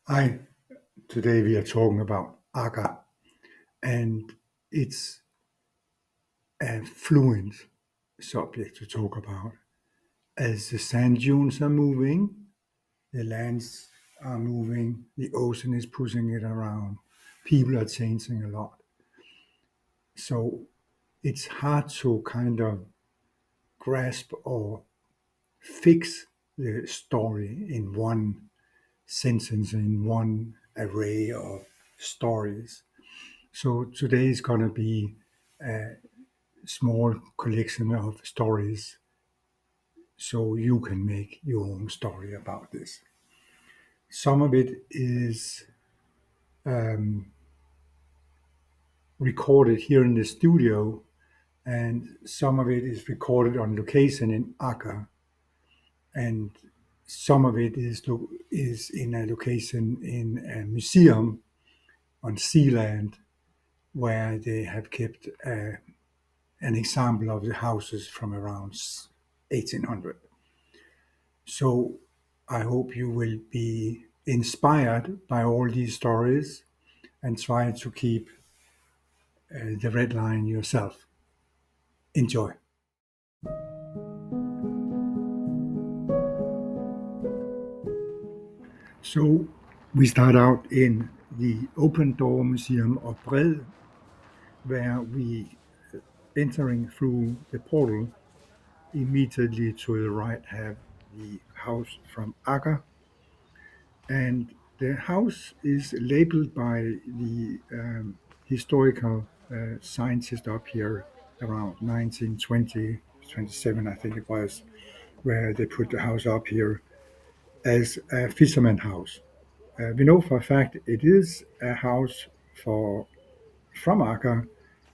Hi, today we are talking about Agger, and it's a fluent subject to talk about. As the sand dunes are moving, the lands are moving, the ocean is pushing it around, people are changing a lot. So it's hard to kind of grasp or fix the story in one sentence, in one array of stories. So today is going to be small collection of stories so you can make your own story about this. Some of it is recorded here in the studio, and some of it is recorded on location in Akka, and some of it is in a location in a museum on Sealand where they have kept an example of the houses from around 1800. So I hope you will be inspired by all these stories and try to keep the red line yourself. Enjoy. So we start out in the Open Door Museum of Bred, where we entering through the portal immediately to the right have the house from Aga, and the house is labeled by the historical scientist up here around 1920, 27, I think it was, where they put the house up here as a fisherman house. We know for a fact it is a house for from Akka,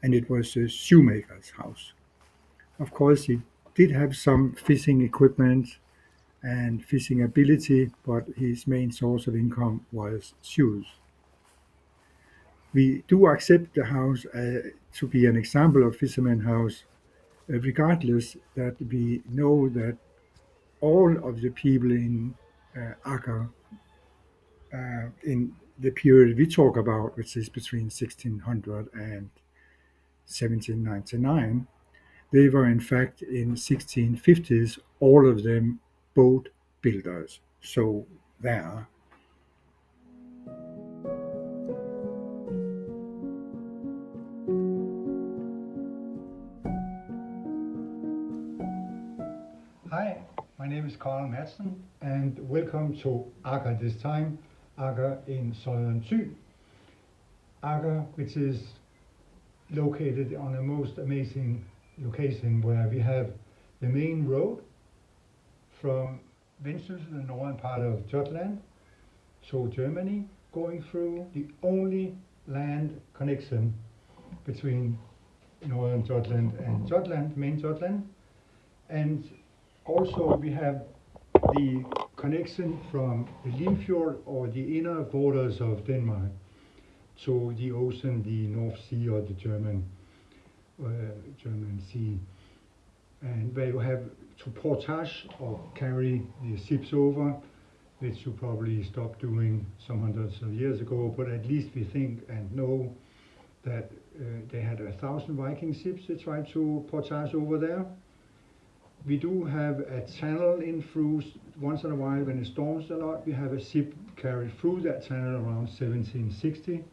and it was a shoemaker's house. Of course, he did have some fishing equipment and fishing ability, but his main source of income was shoes. We do accept the house to be an example of fisherman house, regardless that we know that all of the people in Akka in the period we talk about, which is between 1600 and 1799, they were in fact in 1650s all of them boat builders. So there. Hi, my name is Carl Madsen, and welcome to Aker this time, Aker in southern Thy. Aker, which is located on a most amazing location where we have the main road from Vendsyssel, the northern part of Jutland, so Germany, going through the only land connection between northern Jutland and Jutland, main Jutland, and also we have the connection from the Limfjord or the inner borders of Denmark to the ocean, the North Sea or the German Sea, and where you have to portage or carry the ships over, which you probably stopped doing some hundreds of years ago, but at least we think and know that they had 1,000 Viking ships they tried to portage over there. We do have a channel in through once in a while when it storms a lot. We have a ship carried through that channel around 1760.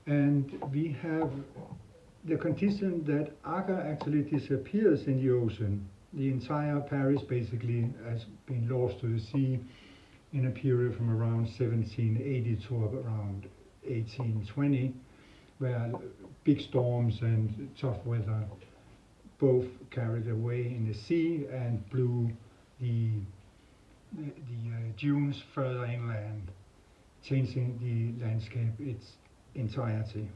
And we have the condition that Agger actually disappears in the ocean. The entire Parish basically has been lost to the sea in a period from around 1780 to around 1820, where big storms and tough weather both carried away in the sea and blew the dunes further inland, changing the landscape its entirety.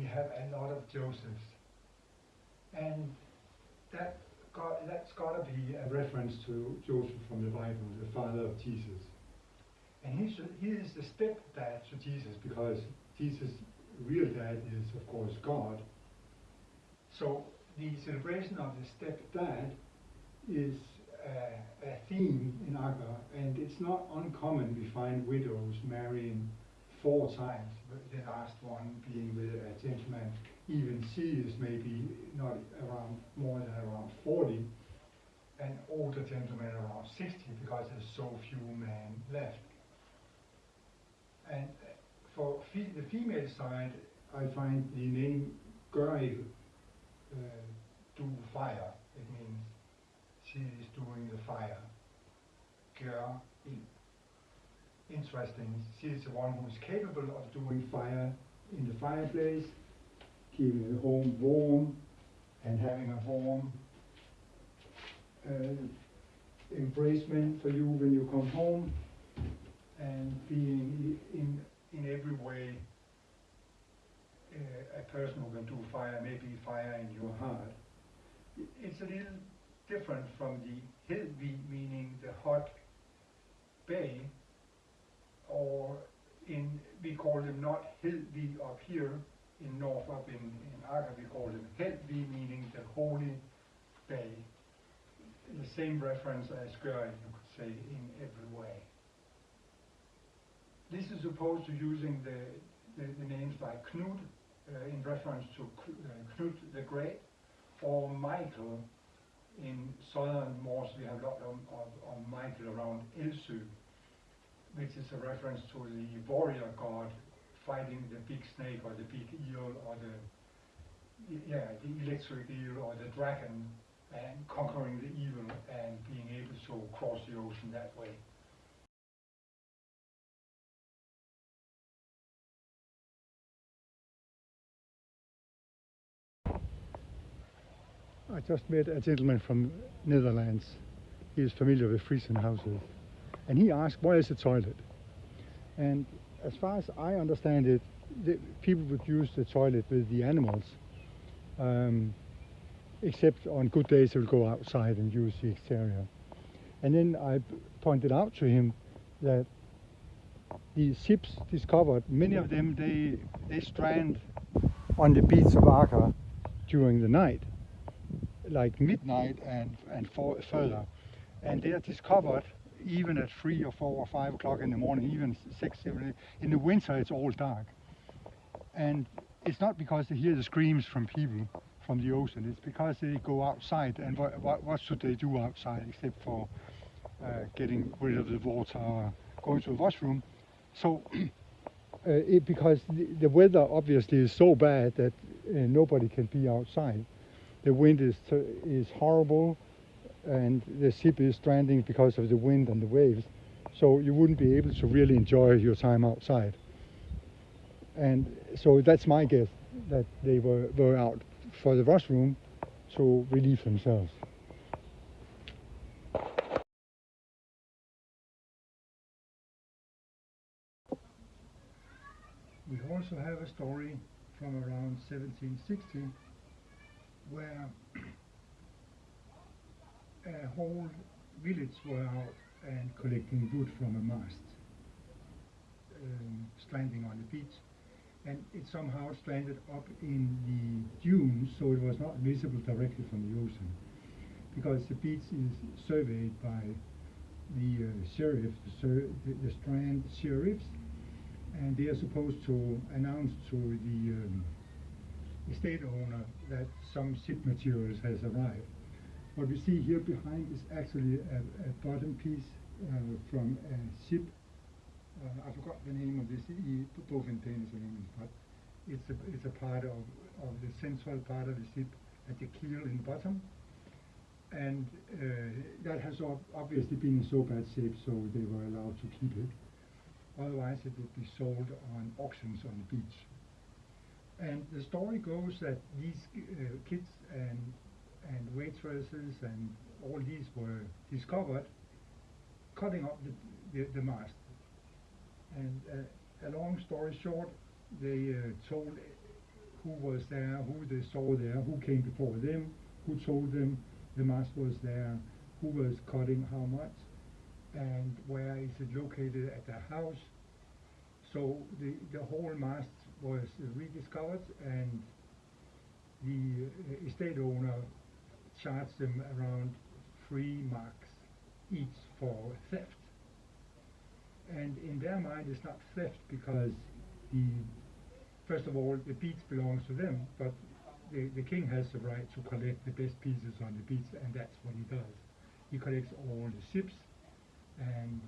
we have a lot of Josephs. And that's got to be a reference to Joseph from the Bible, the father of Jesus. And he is the stepdad to Jesus, because Jesus' real dad is, of course, God. So the celebration of the stepdad is a theme in Agger, and it's not uncommon we find widows marrying 4 times, the last one being with a gentleman. Even she is maybe not around more than around 40, an older gentleman around 60, because there's so few men left. And for the female side, I find the name Gørig do fire. It means she is doing the fire. Gør ild. Interesting. She is the one who is capable of doing fire in the fireplace, keeping the home warm, and having a warm embracement for you when you come home, and being in every way a person who can do fire, maybe fire in your heart. It's a little different from the Hedvig, meaning the hot bay, or we call them not Hedvig up here in north, up in Agger, we call them Hedvig, meaning the holy bay. The same reference as Gørig, you could say, in every way. This is opposed to using the names like Knud in reference to Knud the Great, or Michael. In southern Norse we have a lot of Michael around Elsø, which is a reference to the warrior god fighting the big snake or the big eel or the electric eel or the dragon, and conquering the evil and being able to cross the ocean that way. I just met a gentleman from Netherlands. He is familiar with Frisian houses. And he asked, where is the toilet? And as far as I understand it, people would use the toilet with the animals. Except on good days they will go outside and use the exterior. And then I pointed out to him that the ships discovered, many of them, they strand on the beach of Agger during the night, like midnight and further. And they are discovered even at 3 or 4 or 5 o'clock in the morning, even 6, 7. In the winter it's all dark. And it's not because they hear the screams from people from the ocean, it's because they go outside, and what should they do outside except for getting rid of the water or going to the washroom. So because the weather obviously is so bad that nobody can be outside. The wind is horrible, and the ship is stranding because of the wind and the waves, so you wouldn't be able to really enjoy your time outside. And so that's my guess, that they were out for the washroom to relieve themselves. We also have a story from around 1760 where a whole village were out and collecting wood from a mast, stranding on the beach, and it somehow stranded up in the dunes, so it was not visible directly from the ocean, because the beach is surveyed by the sheriff, the strand sheriffs, and they are supposed to announce to the estate owner that some ship materials has arrived. What we see here behind is actually a bottom piece from a ship. I forgot the name of this, both in Danish and English, but it's a part of the central part of the ship at the keel in the bottom. And that has obviously been in so bad shape, so they were allowed to keep it. Otherwise it would be sold on auctions on the beach. And the story goes that these kids and waitresses and all these were discovered cutting up the mast. And a long story short, they told who was there, who they saw there, who came before them, who told them the mast was there, who was cutting how much, and where is it located at their house. So the whole mast was rediscovered, and the estate owner charged them around 3 marks each for theft. And in their mind, it's not theft because the first of all, the beach belongs to them, but the king has the right to collect the best pieces on the beach, and that's what he does. He collects all the ships and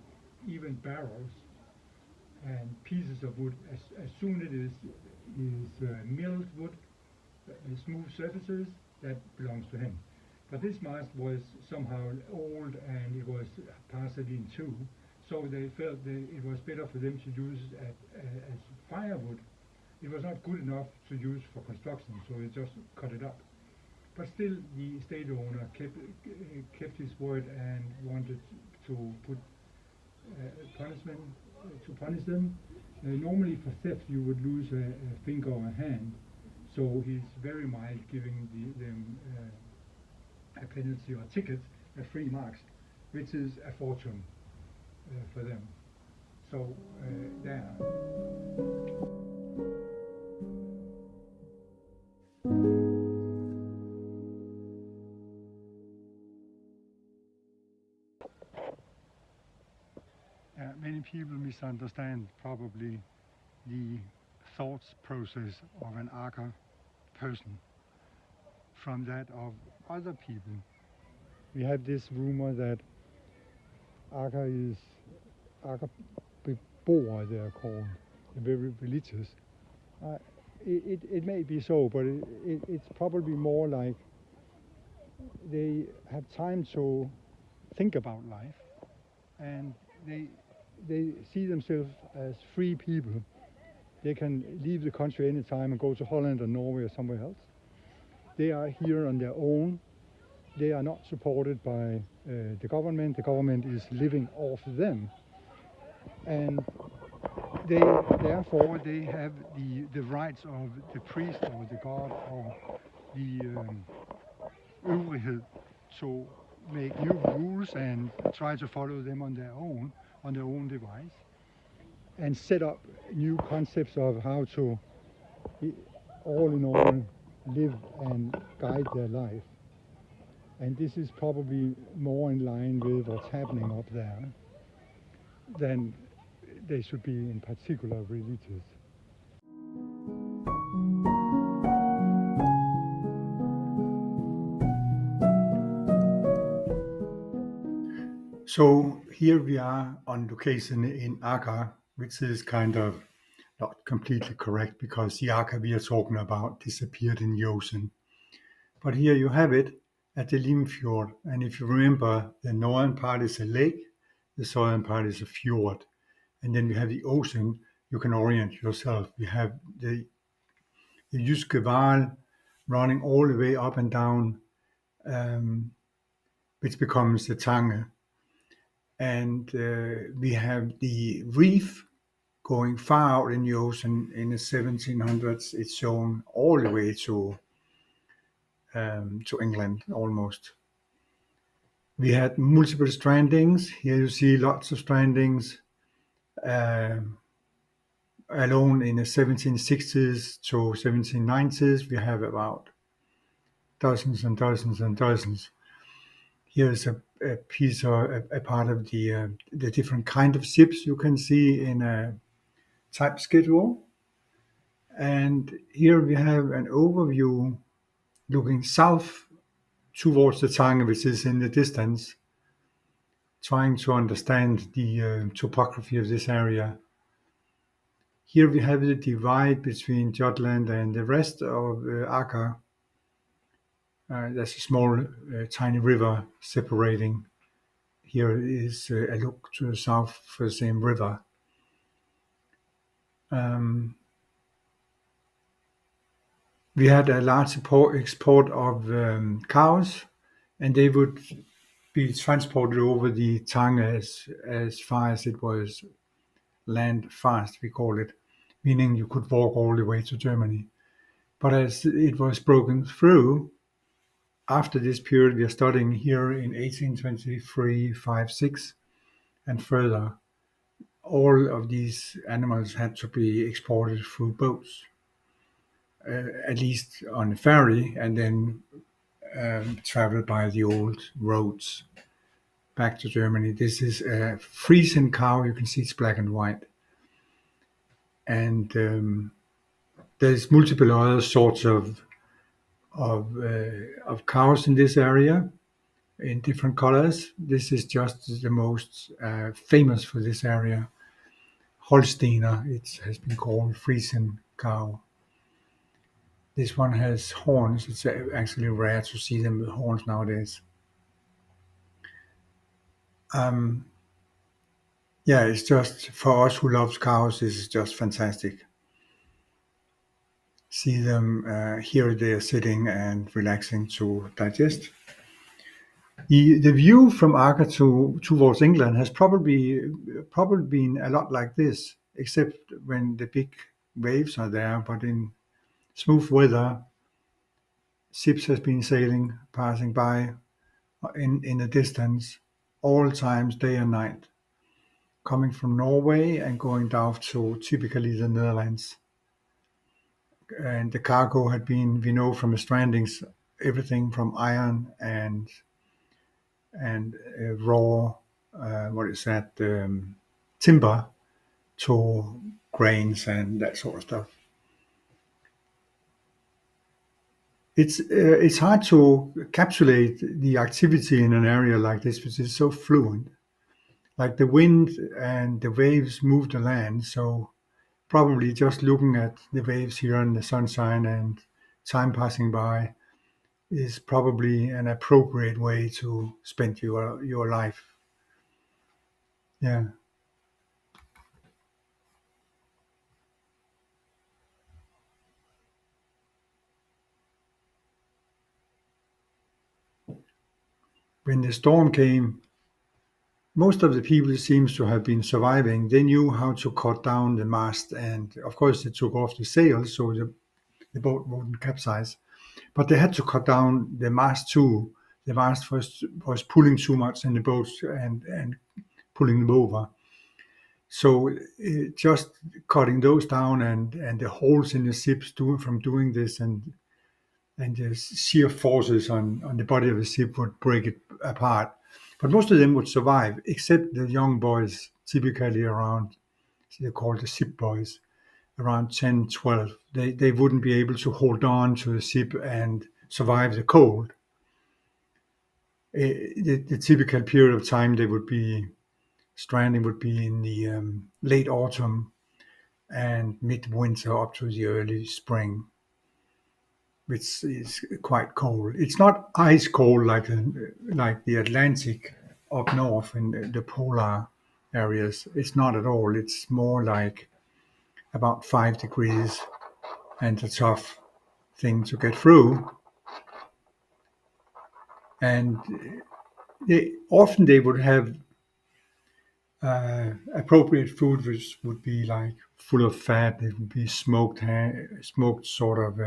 even barrels and pieces of wood. As soon as it is milled wood, smooth surfaces, that belongs to him. But this mast was somehow old and it was parted in two, so they felt that it was better for them to use it as firewood. It was not good enough to use for construction, so they just cut it up. But still, the estate owner kept his word and wanted to put punishment to punish them. Normally, for theft, you would lose a finger or a hand, so he's very mild, giving them a penalty or ticket at 3 marks, which is a fortune for them. So there. Many people misunderstand probably the thoughts process of an Agger person from that of other people. We have this rumor that Agger-boere, they are called, very religious. It may be so, but it's probably more like they have time to think about life, and they see themselves as free people. They can leave the country anytime and go to Holland or Norway or somewhere else. They are here on their own. They are not supported by the government. The government is living off them. And therefore they have the rights of the priest or the god or the øvrighed to make new rules and try to follow them on their own device, and set up new concepts of how to, all in all, live and guide their life. And this is probably more in line with what's happening up there than they should be in particular religious. So here we are on location in Agger, which is kind of not completely correct because the Agger we are talking about disappeared in the ocean. But here you have it at the Limfjord, and if you remember, the northern part is a lake, the southern part is a fjord, and then we have the ocean. You can orient yourself. We have the Jyske Val running all the way up and down, which becomes the Tange. And we have the reef going far out in the ocean in the 1700s. It's shown all the way to England almost. We had multiple strandings. Here you see lots of strandings. Alone in the 1760s to 1790s, we have about dozens and dozens and dozens. Here's a piece or a part of the different kind of ships you can see in a type schedule. And here we have an overview looking south towards the Tange, which is in the distance, trying to understand the topography of this area. Here we have the divide between Jutland and the rest of Agger. There's a small, tiny river separating. Here is a look to the south for the same river. We had a large export of cows, and they would be transported over the Tange as far as it was land fast, we call it, meaning you could walk all the way to Germany. But as it was broken through after this period we are studying here in 1823, 5, 6, and further, all of these animals had to be exported through boats, at least on a ferry, and then traveled by the old roads back to Germany. This is a Friesian cow. You can see it's black and white. And there's multiple other sorts of cows in this area in different colors. This is just the most famous for this area. Holsteiner, it has been called Friesian cow. This one has horns. It's actually rare to see them with horns nowadays. Yeah, it's just for us who loves cows, this is just fantastic. See them here they are sitting and relaxing to digest. The view from Aga towards England has probably been a lot like this, except when the big waves are there. But in smooth weather, ships has been sailing, passing by in the distance, all times, day and night, coming from Norway and going down to typically the Netherlands. And the cargo had been, we know from the strandings, everything from iron and raw, what is that, timber to grains and that sort of stuff. It's hard to encapsulate the activity in an area like this, which is so fluent. Like the wind and the waves move the land, so probably just looking at the waves here and the sunshine and time passing by is probably an appropriate way to spend your life. Yeah. When the storm came, most of the people seems to have been surviving. They knew how to cut down the mast, and of course they took off the sails so the boat wouldn't capsize. But they had to cut down the mast too. The mast was pulling too much in the boats and pulling them over. So just cutting those down and the holes in the ships from doing this and the sheer forces on the body of the ship would break it apart. But most of them would survive, except the young boys, typically around, they're called the ship boys, around 10, 12. They wouldn't be able to hold on to the ship and survive the cold. The typical period of time they would be stranding would be in the late autumn and midwinter up to the early spring, which is quite cold. It's not ice cold like the Atlantic up north in the polar areas. It's not at all. It's more like about 5 degrees and a tough thing to get through. And often they would have appropriate food, which would be like full of fat. It would be smoked sort of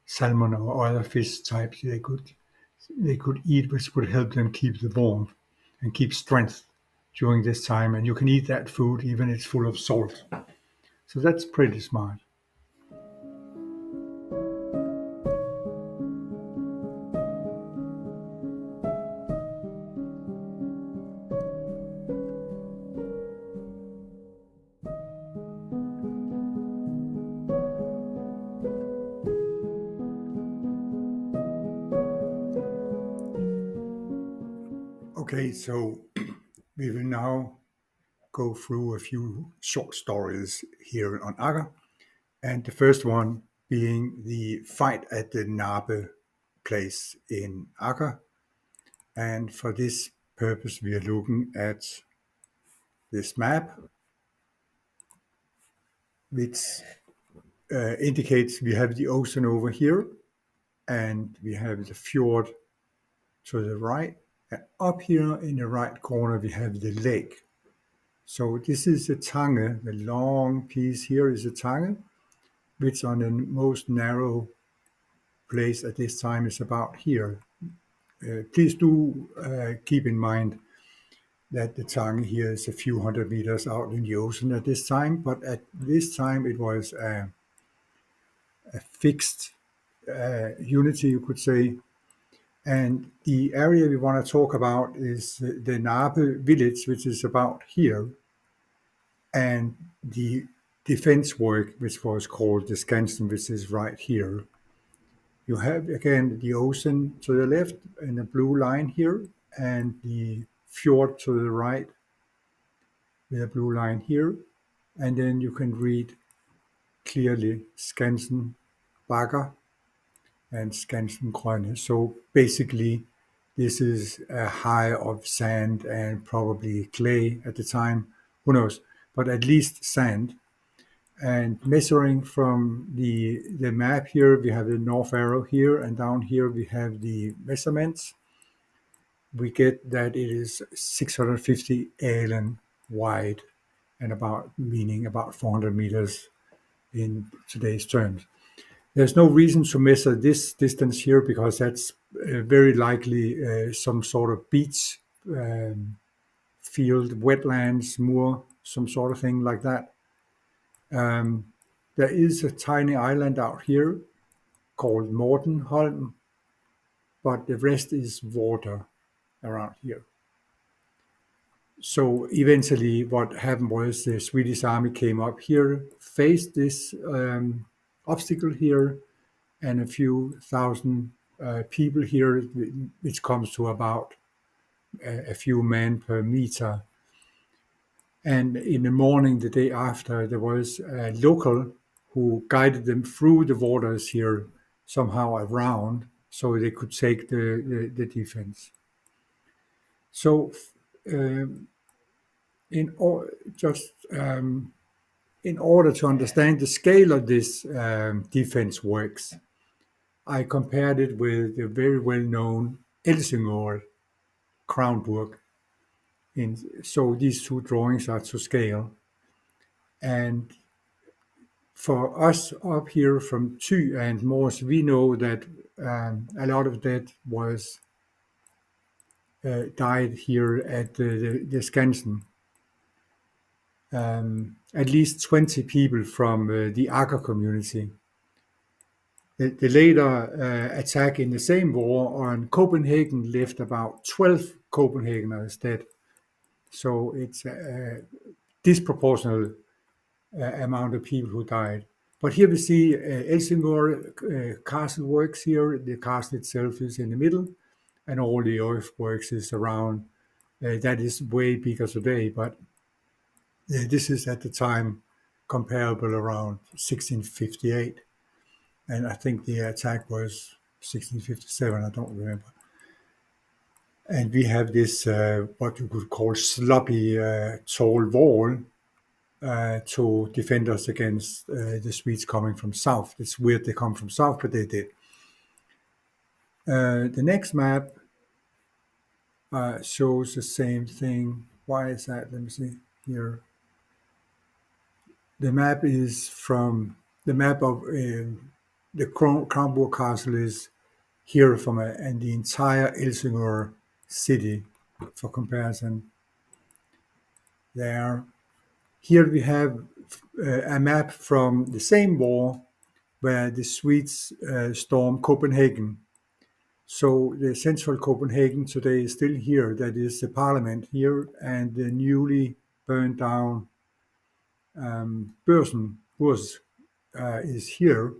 salmon or other fish types they could eat, which would help them keep the warmth and keep strength during this time. And you can eat that food even if it's full of salt. So that's pretty smart. Okay, so we will now go through a few short stories here on Agger, and the first one being the fight at the Nabe place in Agger. And for this purpose, we are looking at this map, which indicates we have the ocean over here, and we have the fjord to the right. And up here in the right corner, we have the lake. So this is the Tange, the long piece here is the Tange. which on the most narrow place at this time is about here. Please do keep in mind that the tongue here is a few hundred meters out in the ocean at this time, but at this time it was a fixed unity, you could say. And the area we want to talk about is the Nabe village, which is about here, and the defense work, which was called the Skansen, which is right here. You have again the ocean to the left and a blue line here, and the fjord to the right with a blue line here. And then you can read clearly Skansen Bagger and Skansen Grønne. So basically, this is a high of sand and probably clay at the time. Who knows? But at least sand. And measuring from the map here, we have the north arrow here, and down here we have the measurements. We get that it is 650 alen wide and meaning about 400 meters in today's terms. There's no reason to measure this distance here because that's very likely some sort of beach, field, wetlands, moor, some sort of thing like that. There is a tiny island out here called Mortenholm, but the rest is water around here. So eventually, what happened was the Swedish army came up here, faced this obstacle here, and a few thousand people here, which comes to about a few men per meter. And in the morning, the day after, there was a local who guided them through the waters here, somehow around, so they could take the defense. So, um, in or, just in order to understand the scale of this defense works, I compared it with the very well-known Helsingør Crownburg. So these two drawings are to scale. And for us up here from Thy and Mors, we know that a lot of that was died here at the Skansen. At least 20 people from the Agger community. The later attack in the same war on Copenhagen left about 12 Copenhageners dead. So it's a disproportionate amount of people who died. But here we see Helsingør castle works here. The castle itself is in the middle, and all the earthworks is around. That is way bigger today, but this is at the time comparable around 1658. And I think the attack was 1657, I don't remember. And we have this, what you could call sloppy tall wall to defend us against the Swedes coming from south. It's weird they come from south, but they did. The next map shows the same thing. Why is that? Let me see here. The map is from the map of the Kronborg Castle is here and the entire Helsingør city for comparison. There. Here we have a map from the same war where the Swedes stormed Copenhagen. So the central Copenhagen today is still here. That is the parliament here, and the newly burned down Børsen is here.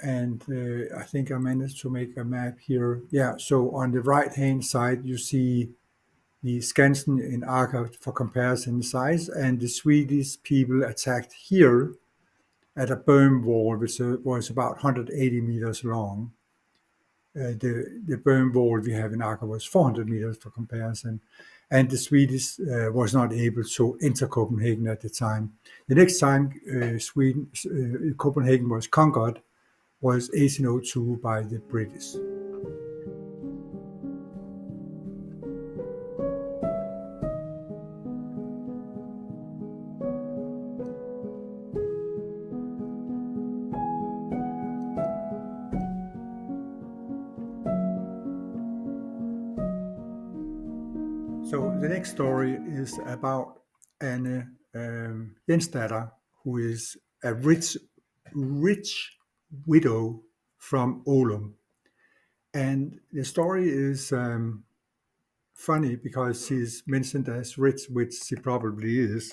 And I think I managed to make a map here. Yeah, so on the right-hand side, you see the Skansen in Agger for comparison size, and the Swedish people attacked here at a berm wall, which was about 180 meters long. The berm wall we have in Agger was 400 meters for comparison, and the Swedish was not able to enter Copenhagen at the time. The next time Copenhagen was conquered was 1802 by the British. So the next story is about Anne Jensdatter, who is a rich widow from Olum. And the story is funny because she's mentioned as rich, which she probably is.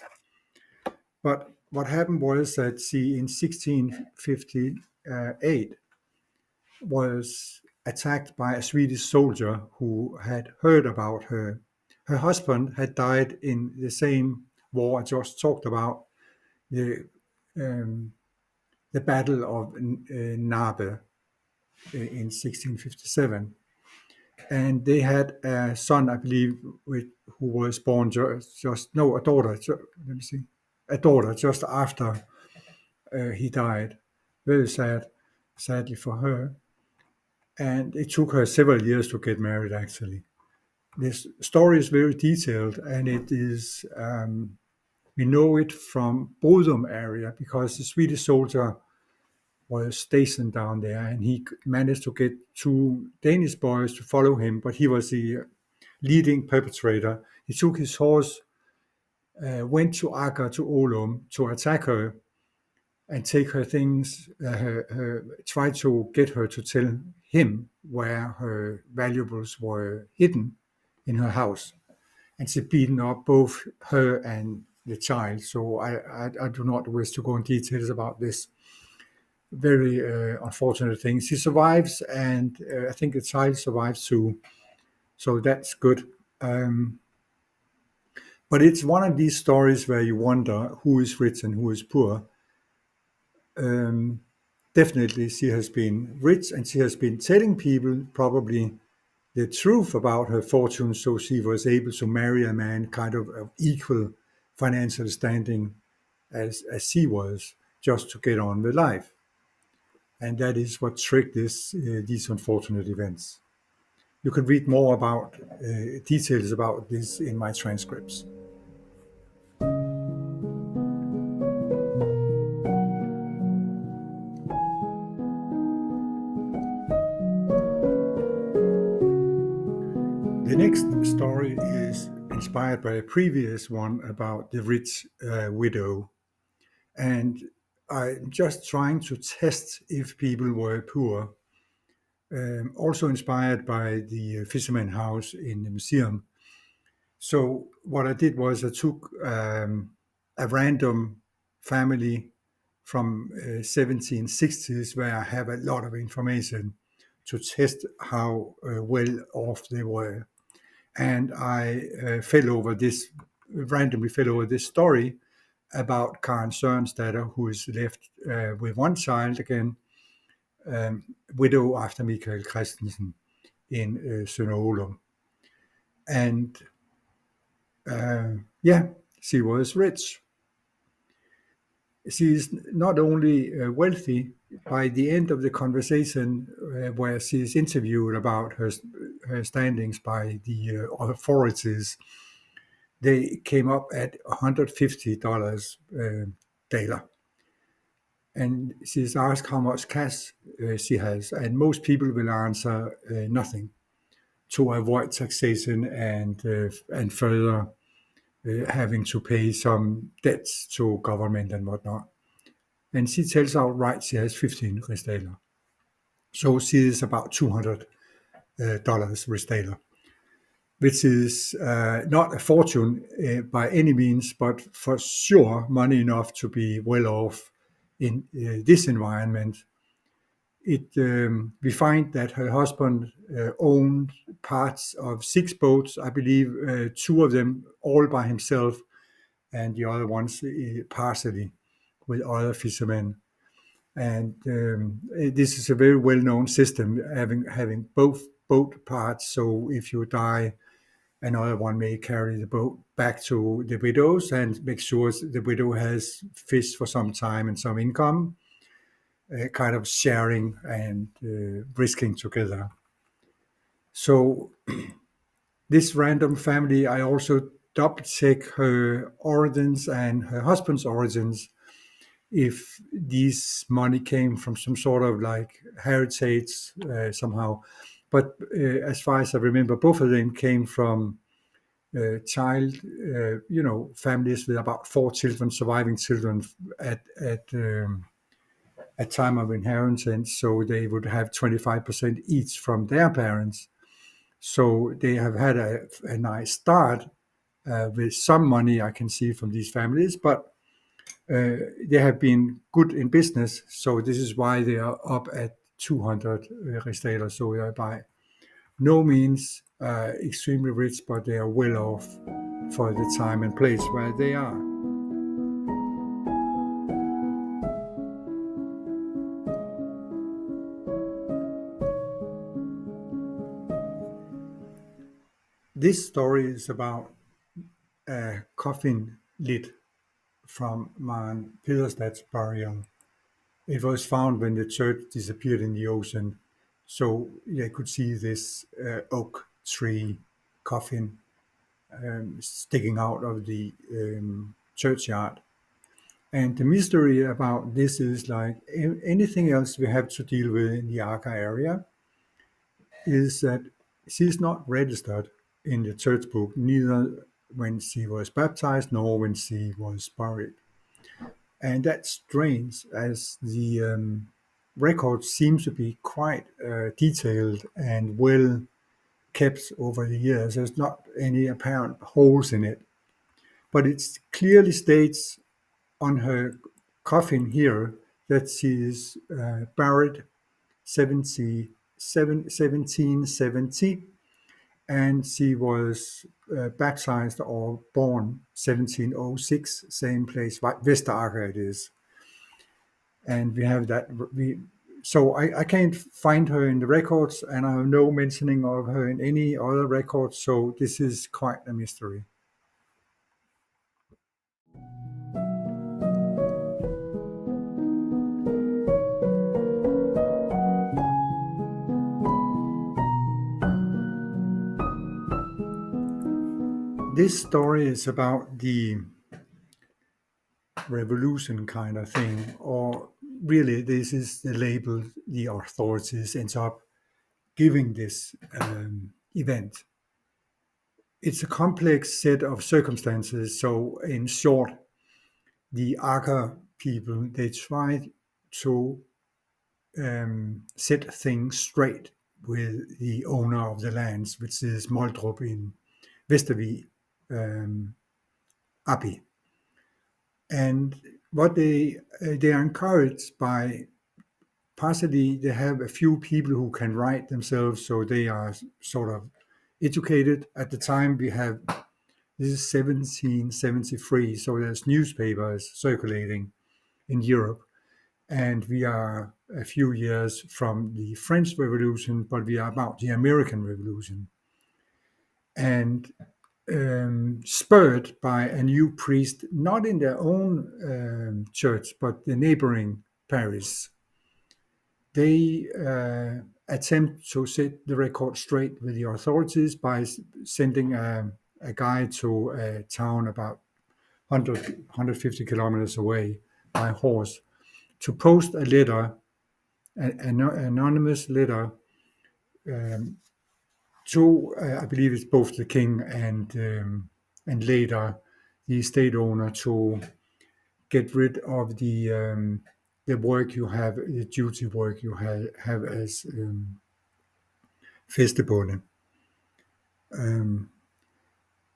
But what happened was that she, in 1658, was attacked by a Swedish soldier who had heard about her. Her husband had died in the same war I just talked about, the um, the Battle of Nabe in 1657, and they had a son, I believe, who was born just no, a daughter. Let me see, a daughter just after he died. Very sad, sadly for her. And it took her several years to get married, actually. This story is very detailed, and it is, we know it from Bodum area because the Swedish soldier was stationed down there, and he managed to get two Danish boys to follow him, but he was the leading perpetrator. He took his horse, went to Agger, to Olum, to attack her and take her things, try to get her to tell him where her valuables were hidden in her house. And she beaten up both her and the child. So I do not wish to go in details about this very unfortunate thing. She survives, and I think the child survives too. So that's good. But it's one of these stories where you wonder who is rich and who is poor. Definitely, she has been rich, and she has been telling people probably the truth about her fortune, so she was able to marry a man kind of equal financial standing as she was, just to get on with life. And that is what triggered these unfortunate events. You can read more about details about this in my transcripts. The next story is inspired by a previous one about the rich widow. And I'm just trying to test if people were poor. Also inspired by the Fisherman House in the museum. So what I did was I took a random family from 1760s where I have a lot of information to test how well off they were. And I randomly fell over this story about Karen Sørensdatter, who is left with one child again, widow after Michael Christensen in Sønderholm. And yeah, she was rich. She is not only wealthy. By the end of the conversation, where she is interviewed about her standings by the authorities, they came up at $150 daler. And she's asked how much cash she has, and most people will answer nothing to avoid taxation and further having to pay some debts to government and whatnot. And she tells outright she has 15 rigsdaler. So she is about $200 rigsdaler, which is not a fortune by any means, but for sure money enough to be well off in this environment. We find that her husband owned parts of 6 boats, I believe, two of them all by himself, and the other ones partially with other fishermen. And this is a very well-known system, having both boat parts. So if you die, another one may carry the boat back to the widows and make sure the widow has fish for some time and some income, kind of sharing and risking together. So this random family, I also double check her origins and her husband's origins, if these money came from some sort of like heritage somehow. But as far as I remember, both of them came from child, families with about 4 children, surviving children at time of inheritance, so they would have 25% each from their parents. So they have had a nice start with some money I can see from these families, but they have been good in business. So this is why they are up at 200 rigsdaler. So they are by no means extremely rich, but they are well off for the time and place where they are. This story is about a coffin lid from Man Pederstad's burial. It was found when the church disappeared in the ocean, so they could see this oak tree coffin sticking out of the churchyard. And the mystery about this is like anything else we have to deal with in the Arca area is that she's not registered in the church book, neither when she was baptized nor when she was buried. And that's strange, as the record seems to be quite detailed and well kept over the years. There's not any apparent holes in it, but it clearly states on her coffin here that she is buried 1770, and she was baptized or born 1706, same place, Vesteraker it is. And we have that. So I can't find her in the records, and I have no mentioning of her in any other records. So this is quite a mystery. This story is about the revolution kind of thing, or really, this is the label the authorities end up giving this event. It's a complex set of circumstances. So, in short, the Agger people they tried to set things straight with the owner of the lands, which is Moldrup in Vestervig Abbey. And what they are encouraged by, partially they have a few people who can write themselves, so they are sort of educated. At the time we have, this is 1773, so there's newspapers circulating in Europe, and we are a few years from the French Revolution, but we are about the American Revolution. And spurred by a new priest, not in their own church, but the neighboring parish. They attempt to set the record straight with the authorities by sending a guy to a town about 150 kilometers away by horse to post a letter, an anonymous letter, to I believe it's both the king and later the estate owner, to get rid of the work you have, the duty work you have as festival.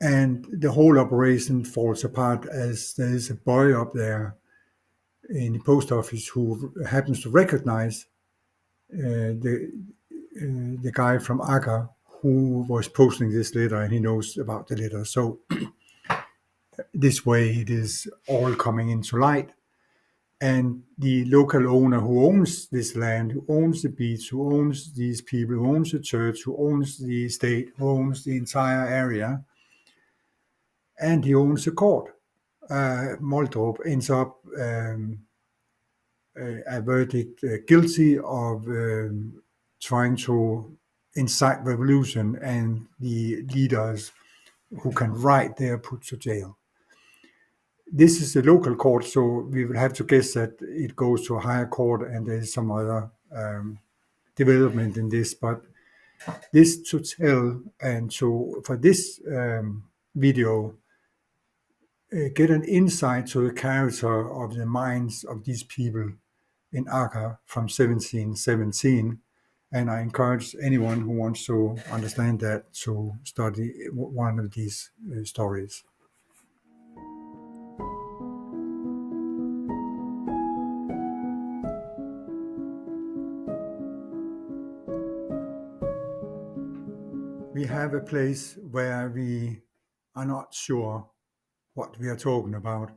And the whole operation falls apart as there is a boy up there in the post office who happens to recognize the guy from Agger who was posting this letter, and he knows about the letter. So this way it is all coming into light. And the local owner who owns this land, who owns the beach, who owns these people, who owns the church, who owns the estate, who owns the entire area, and he owns the court. Moldrup ends up a verdict guilty of trying to incite revolution, and the leaders who can write they are put to jail. This is a local court, so we will have to guess that it goes to a higher court, and there is some other development in this. But this to tell, and so for this video, get an insight to the character of the minds of these people in Agger from 1717. And I encourage anyone who wants to understand that to study one of these stories. We have a place where we are not sure what we are talking about.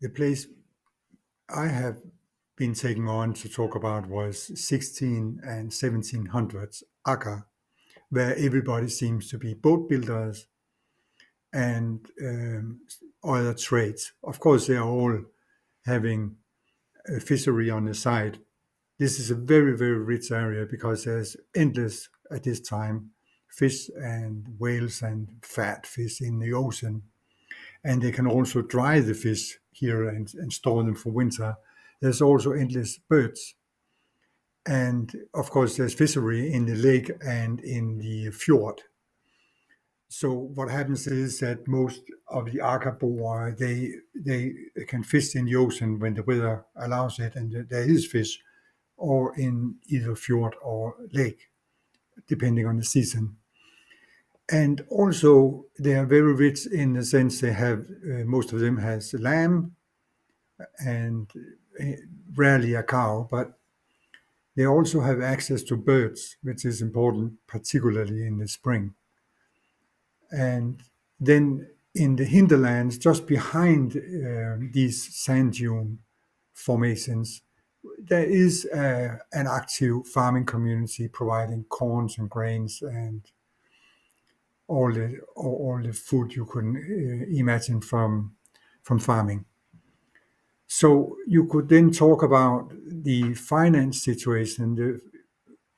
The place I have been taken on to talk about was 16 and 1700s Agger, where everybody seems to be boat builders and other trades. Of course, they are all having a fishery on the side. This is a very, very rich area because there's endless, at this time, fish and whales and fat fish in the ocean. And they can also dry the fish here and store them for winter. There's also endless birds. And of course, there's fishery in the lake and in the fjord. So what happens is that most of the Agger-boere, they can fish in the ocean when the weather allows it, and there is fish, or in either fjord or lake, depending on the season. And also, they are very rich in the sense they have, most of them has lamb and rarely a cow, but they also have access to birds, which is important, particularly in the spring. And then in the hinterlands, just behind these sand dune formations, there is an active farming community providing corns and grains and all the food you can imagine from farming. So you could then talk about the finance situation. The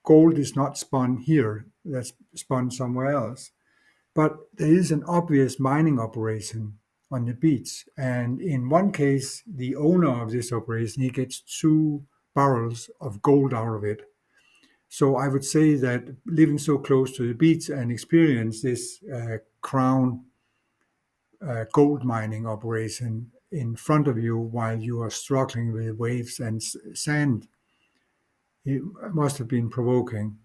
gold is not spun here; that's spun somewhere else. But there is an obvious mining operation on the beach, and in one case, the owner of this operation he gets 2 barrels of gold out of it. So I would say that living so close to the beach and experience this crown gold mining operation in front of you while you are struggling with waves and sand, it must have been provoking.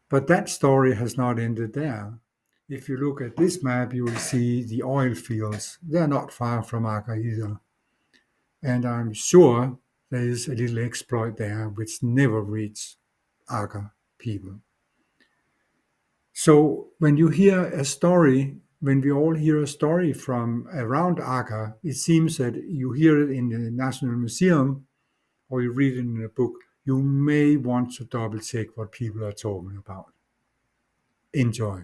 But that story has not ended there. If you look at this map, you will see the oil fields. They're not far from Agger either. And I'm sure there is a little exploit there which never reached Agger people. So when you hear a story, when we all hear a story from around Agger, it seems that you hear it in the National Museum or you read it in a book, you may want to double check what people are talking about. Enjoy.